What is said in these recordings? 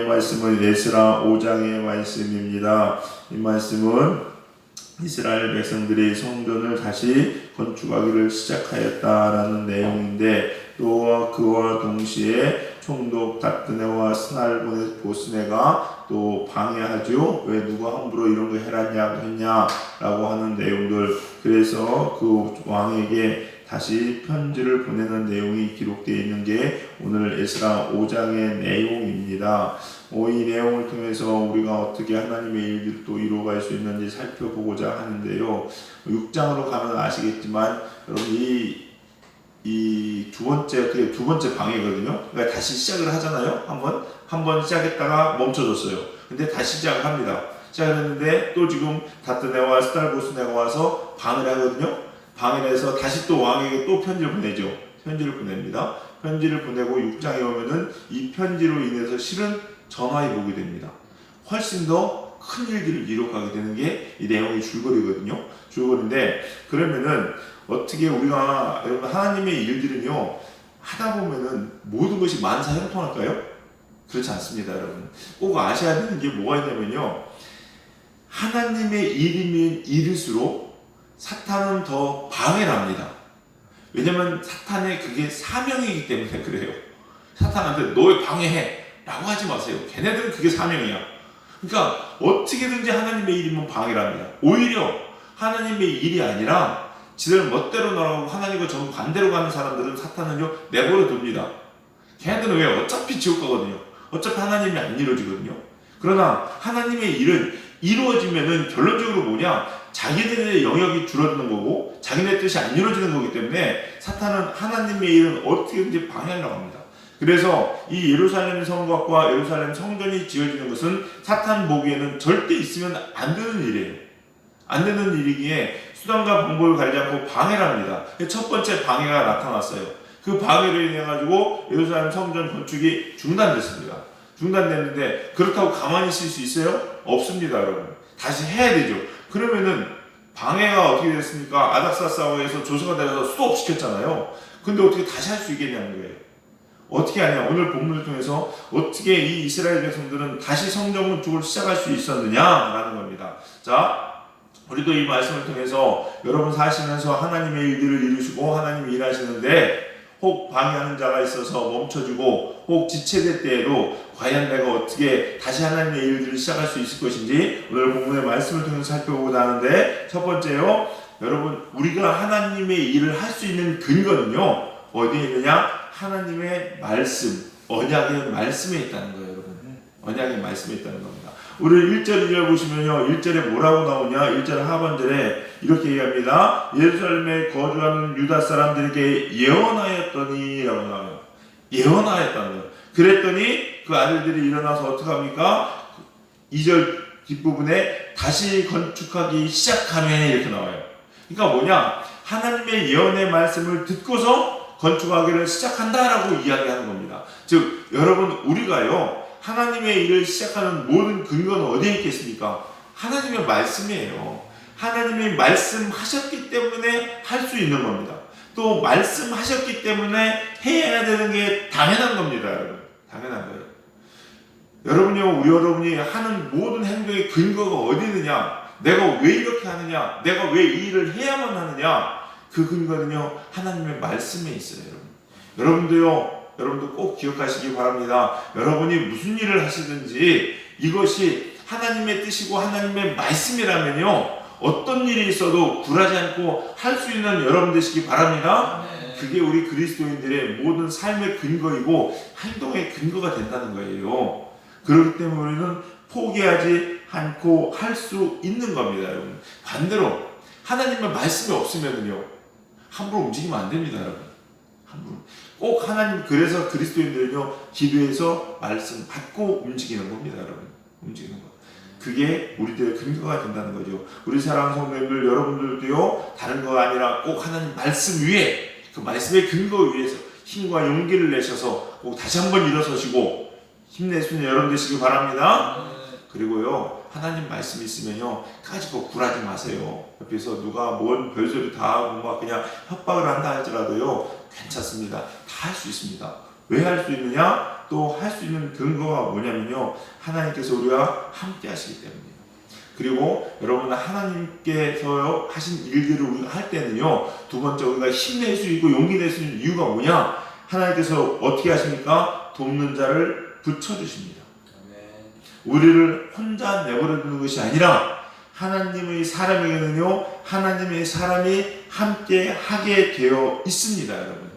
말씀은 에스라 5장의 말씀입니다. 이 말씀은 이스라엘 백성들이 성전을 다시 건축하기를 시작하였다라는 내용인데, 또 그와 동시에 총독 다트네와 스날보스네가 또 방해하죠. 왜 누가 함부로 이런 거 했냐라고 하는 내용들. 그래서 그 왕에게 다시 편지를 보내는 내용이 기록되어 있는 게 오늘 에스라 5장의 내용입니다. 이 내용을 통해서 우리가 어떻게 하나님의 일들을 또 이루어갈 수 있는지 살펴보고자 하는데요. 6장으로 가면 아시겠지만 여러분 이 두 번째 방해거든요. 그러니까 다시 시작을 하잖아요. 한번 시작했다가 멈춰졌어요. 근데 다시 시작을 합니다. 시작했는데 또 지금 다트네와 스탈보스네가 와서 방해를 하거든요. 방해를 해서 다시 또 왕에게 또 편지를 보내죠. 편지를 보냅니다. 편지를 보내고 6장에 오면은 이 편지로 인해서 실은 전화해 보게 됩니다. 훨씬 더 큰 일들을 이뤄가게 되는 게 이 내용의 줄거리거든요. 줄거리인데, 그러면은 어떻게 우리가, 여러분, 하나님의 일들은요, 하다 보면은 모든 것이 만사 형통할까요? 그렇지 않습니다, 여러분. 꼭 아셔야 되는 게 뭐가 있냐면요, 하나님의 일이면 일일수록 사탄은 더 방해를 합니다. 왜냐면 사탄의 그게 사명이기 때문에 그래요. 사탄한테 너 왜 방해해? 라고 하지 마세요. 걔네들은 그게 사명이야. 그러니까 어떻게든지 하나님의 일이면 방해를 합니다. 오히려 하나님의 일이 아니라 지들 멋대로 나가고 하나님과 정반대로 가는 사람들은 사탄은요 내버려 둡니다. 걔네들은 왜? 어차피 지옥 가거든요. 어차피 하나님이 안 이루어지거든요. 그러나 하나님의 일은 이루어지면은 결론적으로 뭐냐? 자기들의 영역이 줄어드는 거고 자기네 뜻이 안 이루어지는 거기 때문에 사탄은 하나님의 일은 어떻게든지 방해하려고 합니다. 그래서 이 예루살렘 성곽과 예루살렘 성전이 지어지는 것은 사탄 보기에는 절대 있으면 안 되는 일이에요. 안 되는 일이기에 수단과 방법을 가리지 않고 방해를 합니다. 첫 번째 방해가 나타났어요. 그 방해로 인해 가지고 예루살렘 성전 건축이 중단됐습니다. 중단됐는데 그렇다고 가만히 있을 수 있어요? 없습니다, 여러분. 다시 해야 되죠. 그러면은 방해가 어떻게 됐습니까? 아닥사스에서 조서가 내려서 수도업시켰잖아요. 근데 어떻게 다시 할 수 있겠냐는 거예요. 어떻게 하냐? 오늘 본문을 통해서 어떻게 이 이스라엘 백성들은 다시 성전 건축을 시작할 수 있었느냐라는 겁니다. 자, 우리도 이 말씀을 통해서 여러분 사시면서 하나님의 일들을 이루시고 하나님이 일하시는데 혹 방해하는 자가 있어서 멈춰주고 혹 지체될 때에도 과연 내가 어떻게 다시 하나님의 일들을 시작할 수 있을 것인지 오늘 본문의 말씀을 통해서 살펴보고자 하는데, 첫 번째요, 여러분 우리가 하나님의 일을 할 수 있는 근거는요 어디에 있느냐? 하나님의 말씀, 언약의 말씀에 있다는 거예요, 여러분. 언약의 말씀에 있다는 겁니다. 우리 1절 2절 보시면요, 1절에 뭐라고 나오냐? 1절 하반절에 이렇게 얘기합니다. 예루살렘에 거주하는 유다 사람들에게 예언하였더니 라고 나와요. 예언하였다는 거예요. 그랬더니 그 아들들이 일어나서 어떻게 합니까? 2절 뒷부분에 다시 건축하기 시작하면 이렇게 나와요. 그러니까 뭐냐? 하나님의 예언의 말씀을 듣고서 건축하기를 시작한다라고 이야기하는 겁니다. 즉 여러분 우리가요 하나님의 일을 시작하는 모든 근거는 어디에 있겠습니까? 하나님의 말씀이에요. 하나님이 말씀하셨기 때문에 할 수 있는 겁니다. 또 말씀하셨기 때문에 해야 되는 게 당연한 겁니다, 여러분. 당연한 거예요. 여러분이요, 여러분이 하는 모든 행동의 근거가 어디 있느냐? 내가 왜 이렇게 하느냐? 내가 왜 이 일을 해야만 하느냐? 그 근거는요 하나님의 말씀에 있어요, 여러분. 여러분도 꼭 기억하시기 바랍니다. 여러분이 무슨 일을 하시든지 이것이 하나님의 뜻이고 하나님의 말씀이라면요 어떤 일이 있어도 굴하지 않고 할 수 있는 여러분 되시기 바랍니다. 그게 우리 그리스도인들의 모든 삶의 근거이고 행동의 근거가 된다는 거예요. 그렇기 때문에 우리는 포기하지 않고 할 수 있는 겁니다, 여러분. 반대로 하나님의 말씀이 없으면요 함부로 움직이면 안 됩니다, 여러분. 함부로. 꼭 하나님, 그래서 그리스도인들은요 기도해서 말씀 받고 움직이는 겁니다, 여러분. 움직이는 것. 그게 우리들의 근거가 된다는 거죠. 우리 사랑하는 성도님들, 여러분들도요 다른 거가 아니라 꼭 하나님 말씀 위에, 그 말씀의 근거 위에서 힘과 용기를 내셔서 꼭 다시 한번 일어서시고 힘내시는 여러분 되시기 바랍니다. 그리고요 하나님 말씀 있으면요 가지고 굴하지 마세요. 옆에서 누가 뭔 별소리 다 하고 막 그냥 협박을 한다 할지라도요 괜찮습니다. 다 할 수 있습니다. 왜 할 수 있느냐? 또 할 수 있는 근거가 뭐냐면요, 하나님께서 우리와 함께 하시기 때문이에요. 그리고 여러분, 하나님께서 하신 일들을 우리가 할 때는요, 두 번째, 우리가 힘낼 수 있고 용기 낼 수 있는 이유가 뭐냐? 하나님께서 어떻게 하십니까? 돕는 자를 붙여주십니다. 우리를 혼자 내버려 두는 것이 아니라 하나님의 사람에게는요, 하나님의 사람이 함께 하게 되어 있습니다, 여러분.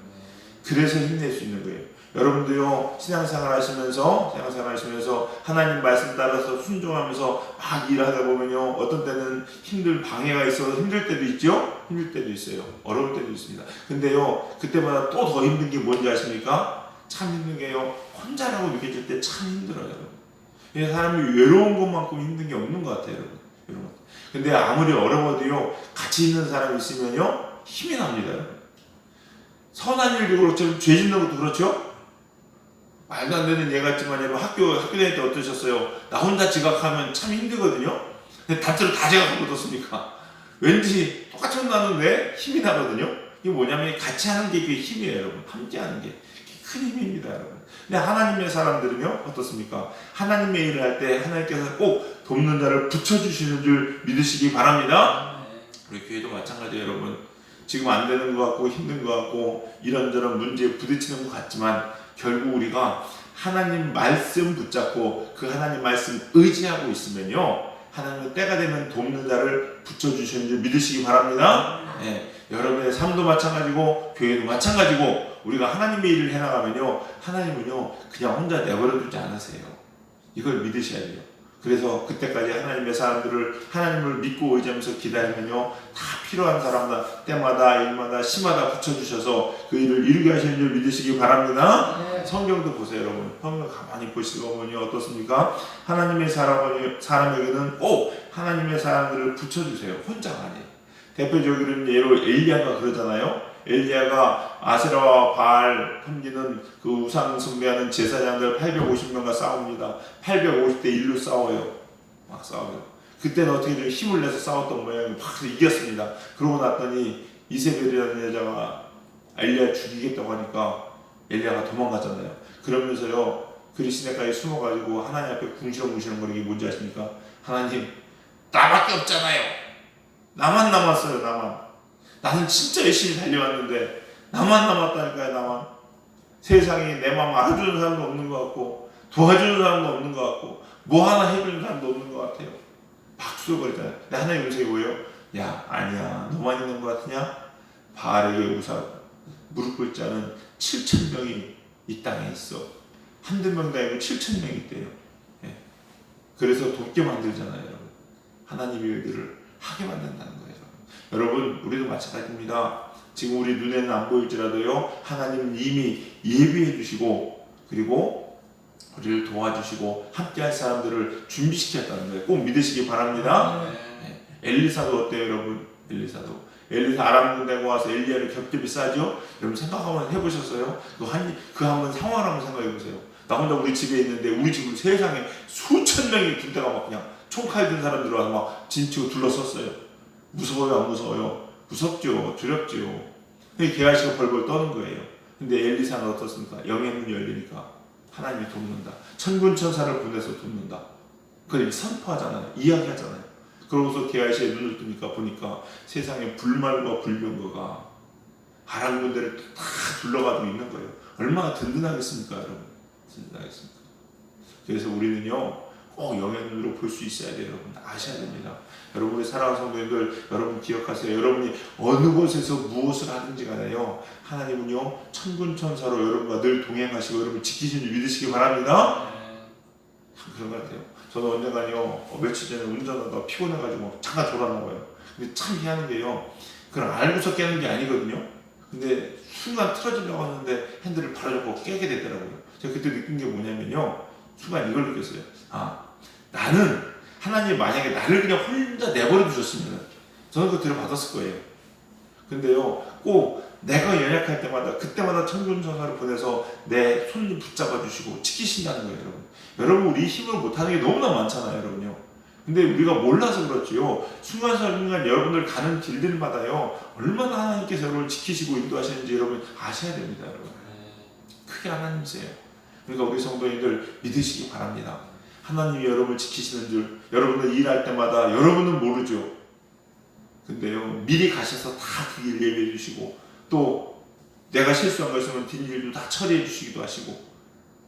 그래서 힘낼 수 있는 거예요. 여러분도요, 신앙생활 하시면서 하나님 말씀 따라서 순종하면서 막 일하다 보면요, 어떤 때는 힘들 방해가 있어서 힘들 때도 있죠? 힘들 때도 있어요. 어려울 때도 있습니다. 근데요, 그때마다 또 더 힘든 게 뭔지 아십니까? 참 힘든 게요, 혼자라고 느껴질 때 참 힘들어요, 여러분. 사람이 외로운 것만큼 힘든 게 없는 것 같아요, 여러분. 근데 아무리 어려워도요, 같이 있는 사람이 있으면요, 힘이 납니다, 여러분. 선한 일도 그렇죠, 죄 짓는 것도 그렇죠. 말도 안 되는 얘 같지만 여러분, 학교 다닐 때 어떠셨어요? 나 혼자 지각하면 참 힘들거든요. 근데 단체로 다 지각하면 어떻습니까? 왠지 똑같이 혼나는데 힘이 나거든요. 이게 뭐냐면 같이 하는 게 그게 힘이에요, 여러분. 함께 하는 게 큰 힘입니다, 여러분. 근데 하나님의 사람들은요, 어떻습니까? 하나님의 일을 할 때 하나님께서 꼭 돕는 자를 붙여주시는 줄 믿으시기 바랍니다. 우리 교회도 마찬가지예요, 여러분. 지금 안 되는 것 같고 힘든 것 같고 이런저런 문제에 부딪히는 것 같지만 결국 우리가 하나님 말씀 붙잡고 그 하나님 말씀 의지하고 있으면요, 하나님은 때가 되면 돕는 자를 붙여주시는 줄 믿으시기 바랍니다. 네, 여러분의 삶도 마찬가지고 교회도 마찬가지고 우리가 하나님의 일을 해나가면요, 하나님은요 그냥 혼자 내버려두지 않으세요. 이걸 믿으셔야 돼요. 그래서 그때까지 하나님의 사람들을 하나님을 믿고 의지하면서 기다리면요, 다 필요한 사람마다 때마다 일마다 시마다 붙여주셔서 그 일을 이루게 하시는 줄 믿으시기 바랍니다. 네. 성경도 보세요, 여러분. 성경 가만히 보시고 보니 어떻습니까? 하나님의 사람에게는 꼭 하나님의 사람들을 붙여주세요. 혼자가 아니에요. 대표적인 예로 엘리야가 그러잖아요. 엘리야가 아세라와 바알 섬기는 그 우상 숭배하는 제사장들 850명과 싸웁니다. 850대 1로 싸워요. 막 싸워요. 그때는 어떻게 좀 힘을 내서 싸웠던 모양이 막 이겼습니다. 그러고 났더니 이세벨이라는 여자가 엘리야 죽이겠다고 하니까 엘리야가 도망가잖아요. 그러면서요, 그리 시내가에 숨어가지고 하나님 앞에 궁시렁궁시렁 거리는 게 뭔지 아십니까? 하나님, 나밖에 없잖아요. 나만 남았어요, 나만. 나는 진짜 열심히 달려왔는데 나만 남았다니까요, 나만. 세상에 내 마음 알아주는 사람도 없는 것 같고 도와주는 사람도 없는 것 같고 뭐 하나 해주는 사람도 없는 것 같아요. 막 쏘거리잖아요. 근데 하나님 음성이 뭐예요? 야, 아니야, 너만 있는 것 같으냐? 바알에게 무릎 꿇지 않은 7,000명이 이 땅에 있어. 한두 명도 아니고 7,000명이 있대요. 예. 그래서 돕게 만들잖아요, 여러분. 하나님의 일들을 하게 만든다는 거예요. 여러분, 우리도 마찬가지입니다. 지금 우리 눈에는 안 보일지라도요, 하나님은 이미 예비해 주시고 그리고 우리를 도와주시고 함께할 사람들을 준비시켰다는 거예요. 꼭 믿으시기 바랍니다. 네. 엘리사도 어때요, 여러분? 엘리사 아람 군대가 와서 엘리야를 겹겹이 싸죠. 여러분 생각 한번 해보셨어요? 그 한번 상황을 한번 생각해 보세요. 나 혼자 우리 집에 있는데 우리 집은 세상에 수천 명의 군대가 막 그냥 총칼 든 사람 들어와서 막 진치고 둘러섰어요. 무서워요, 안 무서워요? 무섭죠, 두렵죠. 게하시가 벌벌 떠는 거예요. 근데 엘리사는 어떻습니까? 영의 문이 열리니까 하나님이 돕는다. 천군천사를 보내서 돕는다. 그걸 선포하잖아요. 이야기하잖아요. 그러고서 게하시의 눈을 뜨니까 보니까 세상에 불말과 불병거가 아람 군대를 다 둘러가지고 있는 거예요. 얼마나 든든하겠습니까, 여러분? 든든하겠습니까? 그래서 우리는요, 꼭 영의 눈으로 볼 수 있어야 돼요, 여러분. 아셔야 됩니다. 여러분의 사랑하는 성도님들, 여러분 기억하세요. 여러분이 어느 곳에서 무엇을 하든지 간에요, 하나님은요 천군천사로 여러분과 늘 동행하시고 여러분 지키시는 줄 믿으시기 바랍니다. 그런 것 같아요. 저는 언젠가요, 며칠 전에 운전하다가 피곤해가지고 잠깐 돌아나와요. 근데 참 희한한 게요, 그걸 알고서 깨는 게 아니거든요. 근데 순간 틀어지려고 하는데 핸들을 바로 잡고 깨게 되더라고요. 제가 그때 느낀 게 뭐냐면요, 순간 이걸 느꼈어요. 아, 나는 하나님이 만약에 나를 그냥 혼자 내버려 두셨으면 저는 그거 들어받았을 거예요. 근데요, 꼭 내가 연약할 때마다 그때마다 천군천사를 보내서 내 손을 붙잡아 주시고 지키신다는 거예요, 여러분. 여러분, 우리 힘으로 못하는 게 너무나 많잖아요, 여러분요. 근데 우리가 몰라서 그렇지요, 순간순간 여러분들 가는 길들마다요 얼마나 하나님께서 여러분을 지키시고 인도하시는지 여러분 아셔야 됩니다, 여러분. 크게 하나님이세요. 그러니까 우리 성도님들 믿으시기 바랍니다. 하나님이 여러분을 지키시는 줄, 여러분들 일할 때마다 여러분은 모르죠. 근데요, 미리 가셔서 다 그 일 예배해 주시고, 또 내가 실수한 거 있으면 뒷일도 다 처리해 주시기도 하시고,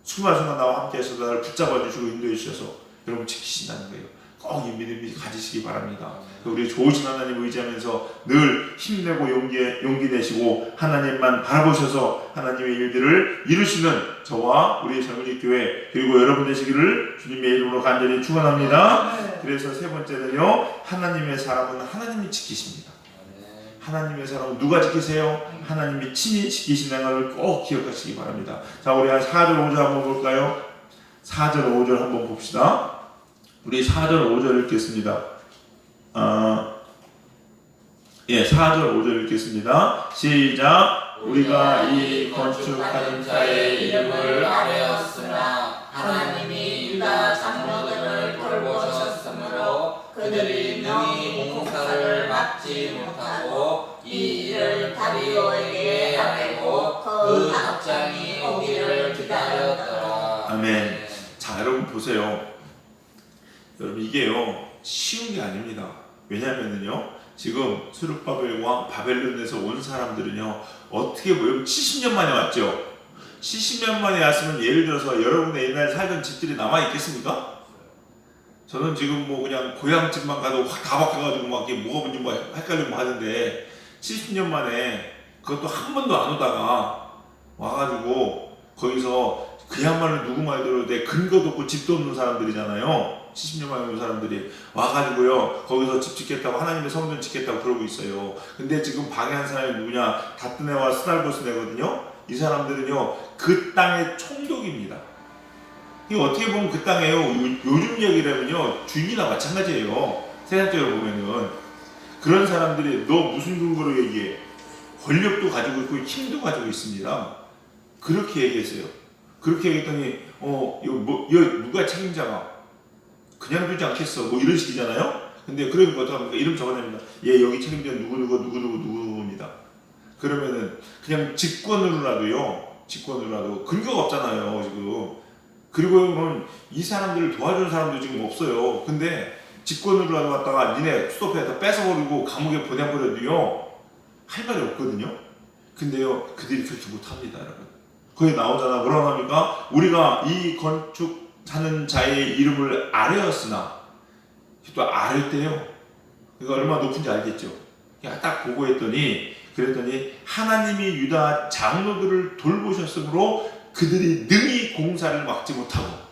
순간순간 나와 함께 하셔서 나를 붙잡아 주시고 인도해 주셔서 여러분 지키신다는 거예요. 꼭 이 믿음이 가지시기 바랍니다. 우리 좋으신 하나님 의지하면서 늘 힘내고 용기 내시고 하나님만 바라보셔서 하나님의 일들을 이루시는 저와 우리 젊은이 교회 그리고 여러분 되시기를 주님의 이름으로 간절히 축원합니다. 그래서 세 번째는요, 하나님의 사람은 하나님이 지키십니다. 하나님의 사람은 누가 지키세요? 하나님이 친히 지키신다는 걸 꼭 기억하시기 바랍니다. 자, 우리 한 4절 5절 한번 볼까요? 4절 5절 한번 봅시다. 우리 4절 5절 읽겠습니다. 4절 5절 읽겠습니다. 시작. 우리가 이 건축하는 자의 이름을 아뢰었으나 하나님이 유다 장로들을 돌보셨으므로 그들이 능히 공사를 막지 못하고 이 일을 다리오에게 아뢰고 그 답장이 오기를 기다렸더라. 아멘. 자, 여러분 보세요. 여러분 이게요 쉬운 게 아닙니다. 왜냐하면요 지금 스룹바벨과 바벨론에서 온 사람들은요 어떻게 보면 70년 만에 왔죠. 70년 만에 왔으면 예를 들어서 여러분의 옛날 살던 집들이 남아 있겠습니까? 저는 지금 뭐 그냥 고향집만 가도 확 다 바뀌어가지고 막 이게 뭐가 뭔지 뭐 헷갈리고 하는데 70년 만에 그것도 한 번도 안 오다가 와가지고 거기서 그야말로 누구 말대로 내 근거도 없고 집도 없는 사람들이잖아요. 70년 만에 온 사람들이 와가지고요 거기서 집 짓겠다고 하나님의 성전 짓겠다고 그러고 있어요. 근데 지금 방해한 사람이 누구냐? 다뜨네와 스달보스네거든요. 이 사람들은요 그 땅의 총독입니다. 이게 어떻게 보면 그 땅에요 요즘 얘기라면요 주인이나 마찬가지예요. 세상적으로 보면은 그런 사람들이 너 무슨 근거로 얘기해? 권력도 가지고 있고 힘도 가지고 있습니다. 그렇게 얘기했어요. 그렇게 얘기했더니 이거 누가 책임자가 그냥 두지 않겠어 뭐 이런 식이잖아요. 근데 그러니까 어떡합니까? 이름 적어냅니다. 여기 책임자 누구입니다. 그러면은 그냥 직권으로라도 근거가 없잖아요 지금. 그리고 이 사람들을 도와주는 사람도 지금 없어요. 근데 직권으로라도 갔다가 니네 수도패에다 뺏어버리고 감옥에 보내버려도요 할 말이 없거든요. 근데요 그들이 그렇게 못합니다 여러분. 거기 나오잖아. 뭐라고 합니까? 우리가 이 건축하는 자의 이름을 아뢰었으나 또 아뢰대요. 그러니까 얼마나 높은지 알겠죠. 그냥 딱 보고 그랬더니 하나님이 유다 장로들을 돌보셨으므로 그들이 능히 공사를 막지 못하고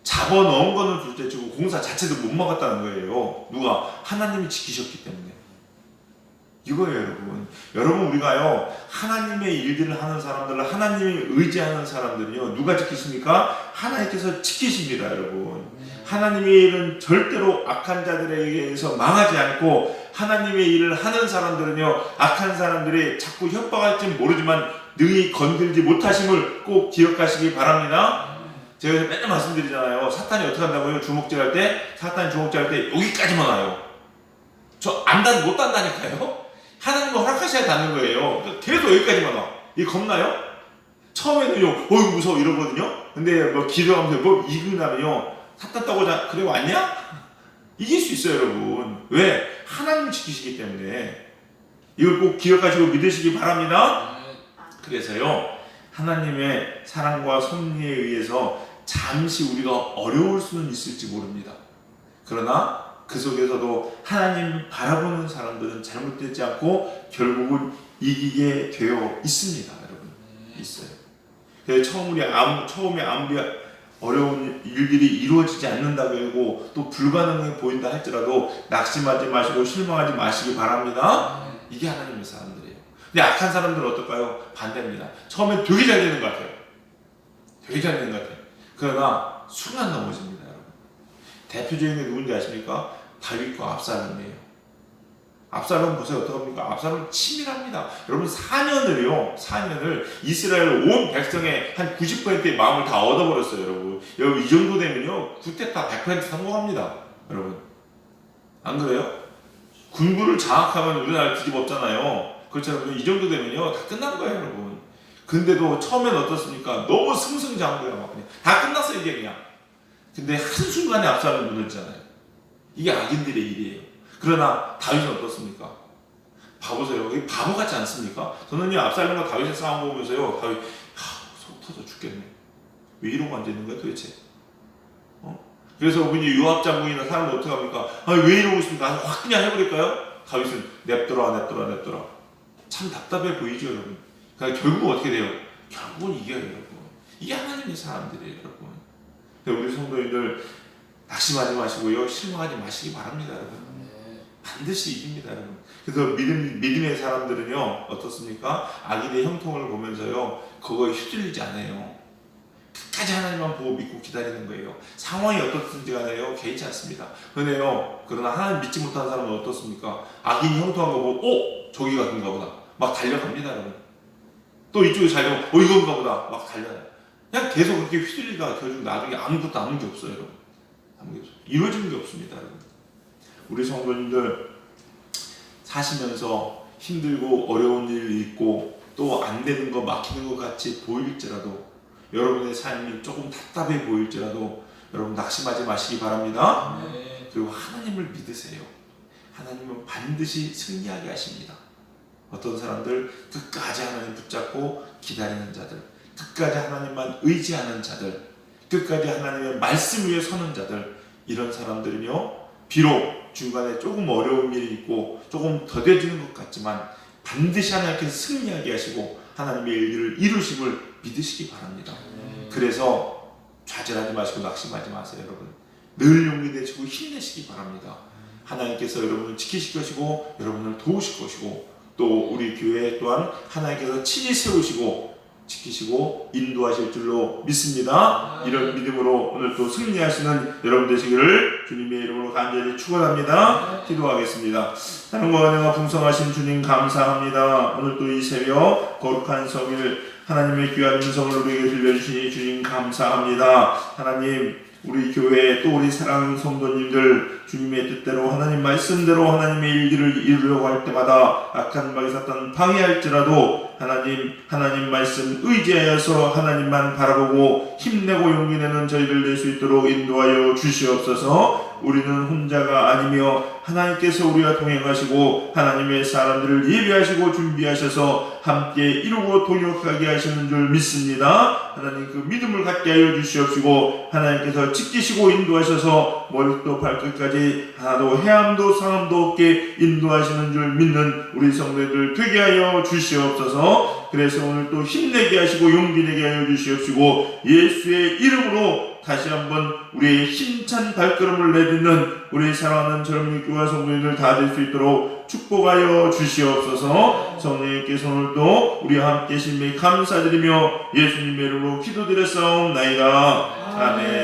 잡아넣은 거는 둘째치고 공사 자체도 못 막았다는 거예요. 누가? 하나님이 지키셨기 때문에. 이거예요 여러분. 여러분 우리가요 하나님의 일들을 하는 사람들을 하나님이 의지하는 사람들은요 누가 지키십니까? 하나님께서 지키십니다 여러분. 하나님의 일은 절대로 악한 자들에게서 망하지 않고 하나님의 일을 하는 사람들은요 악한 사람들이 자꾸 협박할지 모르지만 능히 건들지 못하심을 꼭 기억하시기 바랍니다. 제가 맨날 말씀드리잖아요. 사탄이 어떻게 한다고요? 주먹질할 때 사탄이 주먹질할 때 여기까지만 와요. 저 못 단다니까요. 하나님은 허락하셔야 닿는 거예요. 계속 여기까지만 와. 이게 겁나요? 처음에는요, 무서워 이러거든요. 근데 뭐 기도하면서 이근하면요, 사탄 따고 그래 왔냐? 이길 수 있어요, 여러분. 왜? 하나님을 지키시기 때문에. 이걸 꼭 기억하시고 믿으시기 바랍니다. 그래서요, 하나님의 사랑과 섭리에 의해서 잠시 우리가 어려울 수는 있을지 모릅니다. 그러나 그 속에서도 하나님 바라보는 사람들은 잘못되지 않고 결국은 이기게 되어 있습니다. 여러분 있어요. 그래서 처음에 아무리 어려운 일들이 이루어지지 않는다고 하고 또 불가능해 보인다 할지라도 낙심하지 마시고 실망하지 마시기 바랍니다. 이게 하나님의 사람들이에요. 근데 악한 사람들은 어떨까요? 반대입니다. 처음엔 되게 잘 되는 것 같아요. 그러나 순간 넘어집니다. 여러분. 대표적인 게 누군지 아십니까? 다윗과 압살롬이에요. 압살롬 보세요. 어떡합니까? 압살롬 치밀합니다. 여러분 4년을 이스라엘 온 백성의 한 90%의 마음을 다 얻어버렸어요. 여러분 이 정도 되면요 쿠데타 100% 성공합니다. 여러분 안 그래요? 군부를 장악하면 우리나라 뒤집어 없잖아요. 그렇잖아요. 이 정도 되면요 다 끝난 거예요. 여러분 근데도 처음엔 어떻습니까? 너무 승승장구야. 막 그냥 다 끝났어 이게 그냥. 근데 한순간에 압살롬이 무너지잖아요. 이게 악인들의 일이에요. 그러나 다윗은 어떻습니까? 봐보세요. 바보 같지 않습니까? 저는 이 압살롬과 다윗의 싸움 보면서요. 다윗 속 터져 죽겠네. 왜 이러고 앉아있는 거야 도대체? 그래서 우리 요압 장군이나 사람들 어떻게 합니까? 왜 이러고 있습니까? 확 그냥 해버릴까요? 다윗은 냅둬라. 참 답답해 보이죠 여러분. 그러니까 결국 어떻게 돼요? 결국은 이겨요 여러분. 이게 하나님의 사람들이에요 여러분. 우리 성도님들 낙심하지 마시고요. 실망하지 마시기 바랍니다 여러분. 반드시 이깁니다 여러분. 그래서 믿음의 사람들은요 어떻습니까? 악인의 형통을 보면서요 그거에 휘둘리지 않아요. 끝까지 하나님만 보고 믿고 기다리는 거예요. 상황이 어떻든지 간에요 개의치 않습니다. 그러나 하나님 믿지 못하는 사람은 어떻습니까? 악인이 형통한 거 보고 저기가 그런가 보다 막 달려갑니다 여러분. 또 이쪽에 잘 되면 이건가 보다 막 달려요. 그냥 계속 그렇게 휘둘리다가 결국 나중에 아무것도 남은 게 없어요 여러분. 이루어지는 게 없습니다 여러분. 우리 성도님들 사시면서 힘들고 어려운 일이 있고 또 안 되는 거 막히는 것 같이 보일지라도 여러분의 삶이 조금 답답해 보일지라도 여러분 낙심하지 마시기 바랍니다. 그리고 하나님을 믿으세요. 하나님은 반드시 승리하게 하십니다. 어떤 사람들 끝까지 하나님 붙잡고 기다리는 자들, 끝까지 하나님만 의지하는 자들, 끝까지 하나님의 말씀 위에 서는 자들, 이런 사람들은요 비록 중간에 조금 어려운 일이 있고 조금 더뎌지는 것 같지만 반드시 하나님께서 승리하게 하시고 하나님의 일들을 이루심을 믿으시기 바랍니다. 그래서 좌절하지 마시고 낙심하지 마세요 여러분. 늘 용기 내시고 힘내시기 바랍니다. 하나님께서 여러분을 지키실 것이고 여러분을 도우실 것이고 또 우리 교회 또한 하나님께서 친히 세우시고 지키시고 인도하실 줄로 믿습니다. 이런 믿음으로 오늘 또 승리하시는 여러분 되시기를 주님의 이름으로 간절히 축원합니다. 기도하겠습니다. 하나님과 은혜가 풍성하신 주님 감사합니다. 오늘 또 이 새벽 거룩한 성일 하나님의 귀한 음성을 우리에게 들려주시니 주님 감사합니다. 하나님 우리 교회 또 우리 사랑하는 성도님들 주님의 뜻대로 하나님 말씀대로 하나님의 일들을 이루려고 할 때마다 악한 마귀 사탄 방해할지라도 하나님 말씀 의지하여서 하나님만 바라보고 힘내고 용기내는 저희들 될 수 있도록 인도하여 주시옵소서. 우리는 혼자가 아니며 하나님께서 우리와 동행하시고 하나님의 사람들을 예비하시고 준비하셔서 함께 이루고 동역하게 하시는 줄 믿습니다. 하나님 그 믿음을 갖게 하여 주시옵시고 하나님께서 지키시고 인도하셔서 머리부터 발끝까지 하나도 해함도 상함도 없게 인도하시는 줄 믿는 우리 성도들 되게 하여 주시옵소서. 그래서 오늘 또 힘내게 하시고 용기 내게 하여 주시옵시고 예수의 이름으로 다시 한번 우리의 힘찬 발걸음을 내딛는 우리 사랑하는 젊은 교회 성도님들 다 될 수 있도록 축복하여 주시옵소서. 성령님께서 오늘도 우리와 함께 계심에 감사드리며 예수님의 이름으로 기도드렸사옵나이다. 아멘.